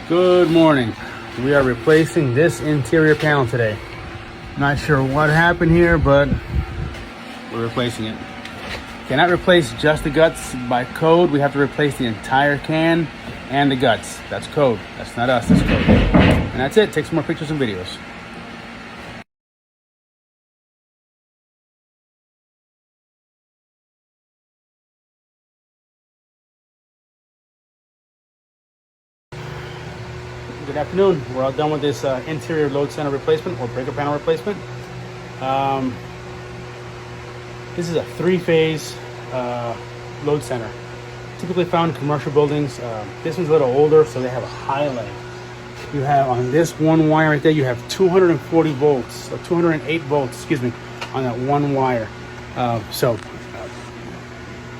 Good morning. We are replacing this interior panel today. Not sure what happened here, but we're replacing it. Cannot replace just the guts by code. We have to replace the entire can and the guts. That's code. That's not us, that's code. And that's it. Take some more pictures and videos. Good afternoon. We're all done with this interior load center replacement or breaker panel replacement. This is a three-phase load center, typically found in commercial buildings. This one's a little older, so they have a high leg. You have on this one wire right there, you have 240 volts, or 208 volts, excuse me, on that one wire.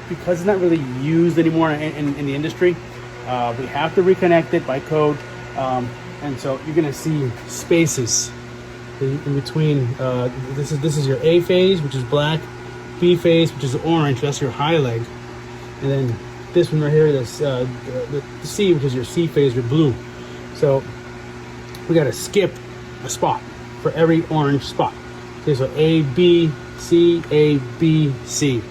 Because it's not really used anymore in the industry, we have to reconnect it by code. And so you're gonna see spaces in between. This is your A phase, which is black, B phase, which is orange. That's your high leg, and then this one right here, this the C, which is your C phase, your blue. So we gotta skip a spot for every orange spot. Okay, so A, B, C, A, B, C.